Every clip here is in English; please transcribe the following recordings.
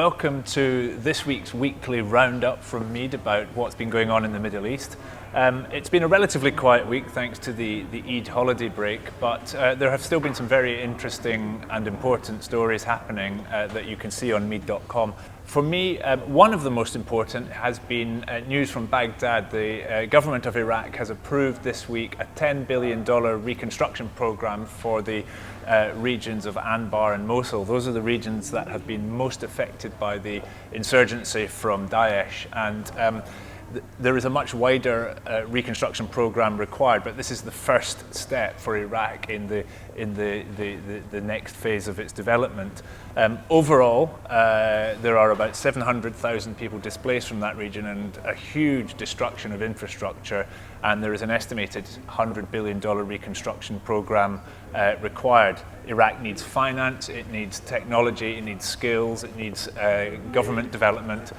Welcome to this week's weekly roundup from MEED about what's been going on in the Middle East. It's been a relatively quiet week thanks to the Eid holiday break, but there have still been some very interesting and important stories happening that you can see on MEED.com. For me, one of the most important has been news from Baghdad. The government of Iraq has approved this week a $10 billion reconstruction program for the regions of Anbar and Mosul. Those are the regions that have been most affected by the insurgency from Daesh, and there is a much wider reconstruction program required, but this is the first step for Iraq in the next phase of its development. Overall, there are about 700,000 people displaced from that region and a huge destruction of infrastructure, and there is an estimated $100 billion reconstruction program required. Iraq needs finance, it needs technology, it needs skills, it needs government development,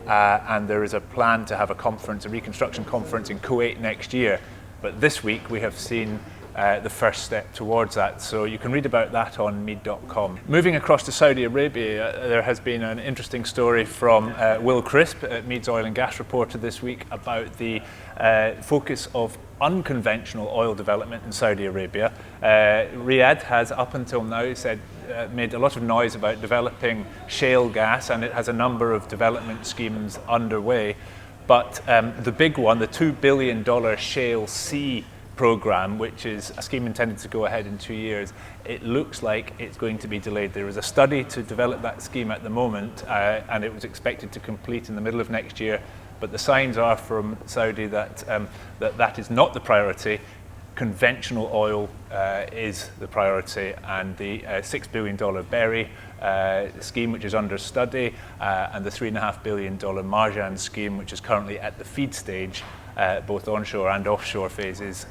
and there is a plan to have a reconstruction conference in Kuwait next year. But this week we have seen the first step towards that, so you can read about that on MEED.com. Moving across to Saudi Arabia, there has been an interesting story from Will Crisp at MEED's Oil and Gas Reporter this week about the focus of unconventional oil development in Saudi Arabia. Riyadh has up until now made a lot of noise about developing shale gas, and it has a number of development schemes underway. But the big one, the $2 billion Shale C program, which is a scheme intended to go ahead in 2 years, it looks like it's going to be delayed. There is a study to develop that scheme at the moment, and it was expected to complete in the middle of next year. But the signs are from Saudi that that is not the priority. Conventional oil is the priority, and the $6 billion Berry scheme, which is under study, and the $3.5 billion Marjan scheme, which is currently at the FEED stage, both onshore and offshore phases,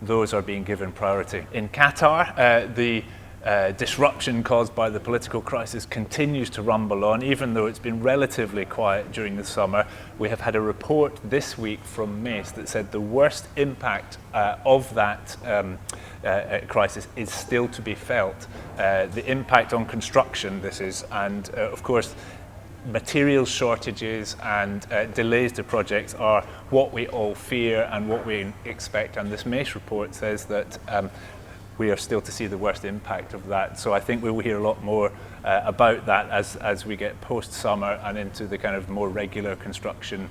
those are being given priority. In Qatar, the disruption caused by the political crisis continues to rumble on, even though it's been relatively quiet during the summer. We have had a report this week from MEED that said the worst impact of that crisis is still to be felt. The impact on construction, this is, and of course, materials shortages and delays to projects are what we all fear and what we expect, and this MEED report says that we are still to see the worst impact of that. So I think we will hear a lot more about that as we get post-summer and into the kind of more regular construction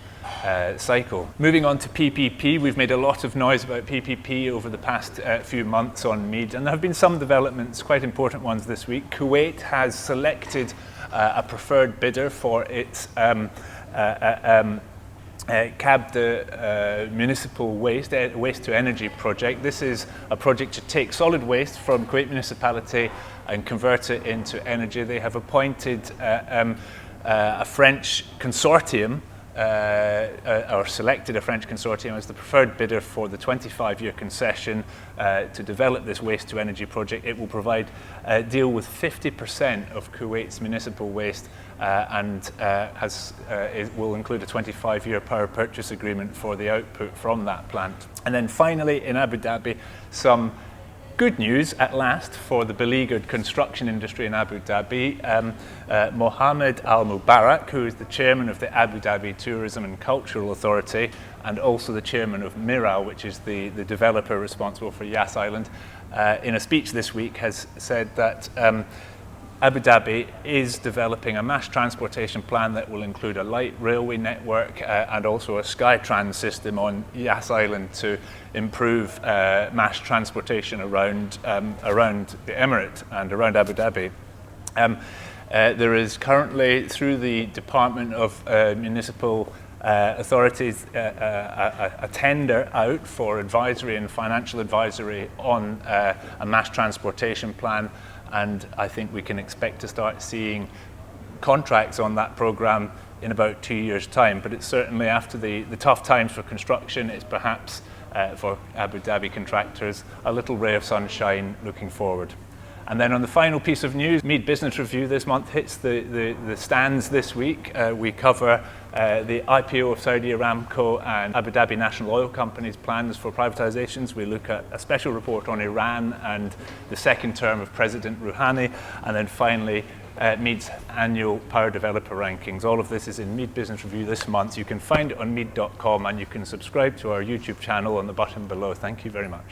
cycle. Moving on to PPP, we've made a lot of noise about PPP over the past few months on MEED, and there have been some developments, quite important ones this week. Kuwait has selected a preferred bidder for its Kabda municipal waste to energy project. This is a project to take solid waste from Kuwait municipality and convert it into energy. They have appointed a French consortium, or selected a French consortium as the preferred bidder for the 25-year concession to develop this waste to energy project. It will deal with 50% of Kuwait's municipal waste, and it will include a 25-year power purchase agreement for the output from that plant. And then finally, in Abu Dhabi, some good news at last for the beleaguered construction industry in Abu Dhabi. Mohammed al-Mubarak, who is the chairman of the Abu Dhabi Tourism and Cultural Authority and also the chairman of Miral, which is the developer responsible for Yas Island, in a speech this week has said that Abu Dhabi is developing a mass transportation plan that will include a light railway network and also a Skytrans system on Yas Island to improve mass transportation around the Emirate and around Abu Dhabi. There is currently, through the Department of Municipal Authorities, a tender out for advisory and financial advisory on a mass transportation plan, and I think we can expect to start seeing contracts on that program in about 2 years' time. But it's certainly, after the tough times for construction, it's perhaps for Abu Dhabi contractors a little ray of sunshine looking forward. And then on the final piece of news, MEED Business Review this month hits the stands this week. We cover the IPO of Saudi Aramco and Abu Dhabi National Oil Company's plans for privatizations. We look at a special report on Iran and the second term of President Rouhani. And then finally, MEED's annual Power Developer Rankings. All of this is in MEED Business Review this month. You can find it on meed.com and you can subscribe to our YouTube channel on the button below. Thank you very much.